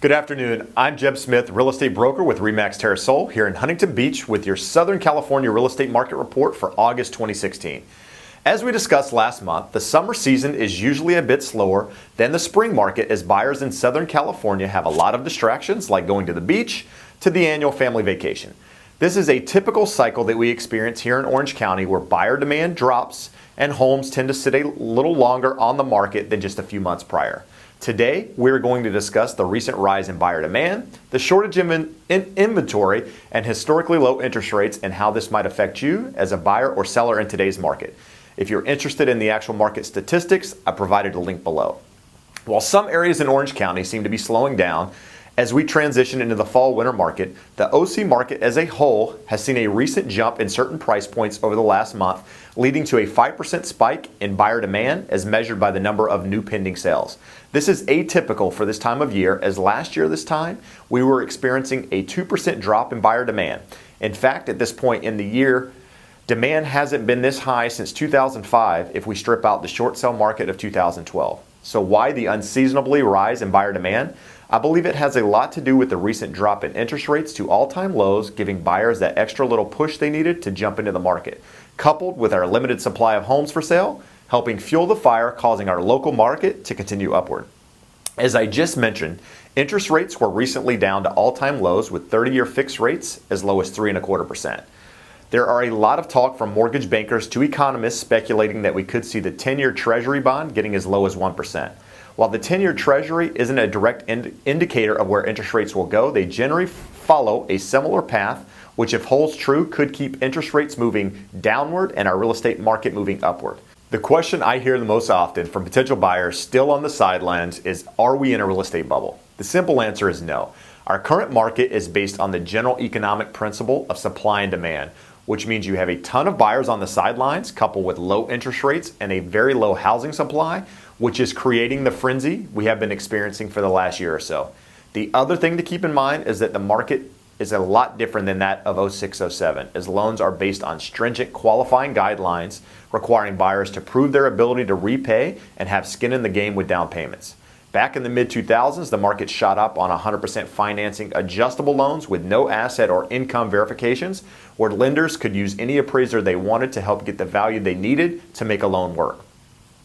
Good afternoon. I'm Jeb Smith, real estate broker with RE/MAX Terrasol here in Huntington Beach with your Southern California real estate market report for August 2016. As we discussed last month, the summer season is usually a bit slower than the spring market as buyers in Southern California have a lot of distractions like going to the beach to the annual family vacation. This is a typical cycle that we experience here in Orange County where buyer demand drops and homes tend to sit a little longer on the market than just a few months prior. Today, we're going to discuss the recent rise in buyer demand, the shortage in inventory, and historically low interest rates and how this might affect you as a buyer or seller in today's market. If you're interested in the actual market statistics, I provided a link below. While some areas in Orange County seem to be slowing down, as we transition into the fall-winter market, the OC market as a whole has seen a recent jump in certain price points over the last month, leading to a 5% spike in buyer demand as measured by the number of new pending sales. This is atypical for this time of year, as last year this time, we were experiencing a 2% drop in buyer demand. In fact, at this point in the year, demand hasn't been this high since 2005 if we strip out the short sale market of 2012. So why the unseasonably rise in buyer demand? I believe it has a lot to do with the recent drop in interest rates to all-time lows, giving buyers that extra little push they needed to jump into the market, coupled with our limited supply of homes for sale, helping fuel the fire, causing our local market to continue upward. As I just mentioned, interest rates were recently down to all-time lows with 30-year fixed rates as low as 3.25%. There are a lot of talk from mortgage bankers to economists speculating that we could see the 10-year Treasury bond getting as low as 1%. While the 10-year Treasury isn't a direct indicator of where interest rates will go, they generally follow a similar path, which if holds true could keep interest rates moving downward and our real estate market moving upward. The question I hear the most often from potential buyers still on the sidelines is, are we in a real estate bubble? The simple answer is no. Our current market is based on the general economic principle of supply and demand, which means you have a ton of buyers on the sidelines coupled with low interest rates and a very low housing supply, which is creating the frenzy we have been experiencing for the last year or so. The other thing to keep in mind is that the market is a lot different than that of 06-07, as loans are based on stringent qualifying guidelines requiring buyers to prove their ability to repay and have skin in the game with down payments. Back in the mid-2000s, the market shot up on 100% financing adjustable loans with no asset or income verifications, where lenders could use any appraiser they wanted to help get the value they needed to make a loan work.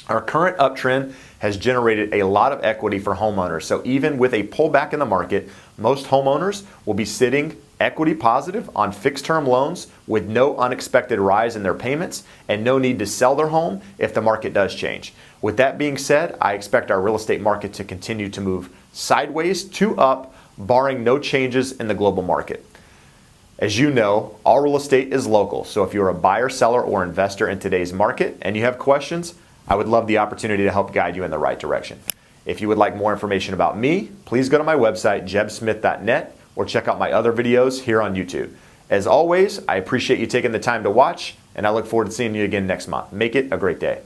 Our current uptrend has generated a lot of equity for homeowners, so even with a pullback in the market, most homeowners will be sitting equity positive on fixed-term loans with no unexpected rise in their payments and no need to sell their home if the market does change. With that being said, I expect our real estate market to continue to move sideways to up, barring no changes in the global market. As you know, all real estate is local, so if you're a buyer, seller, or investor in today's market and you have questions, I would love the opportunity to help guide you in the right direction. If you would like more information about me, please go to my website, jebsmith.net, or check out my other videos here on YouTube. As always, I appreciate you taking the time to watch, and I look forward to seeing you again next month. Make it a great day.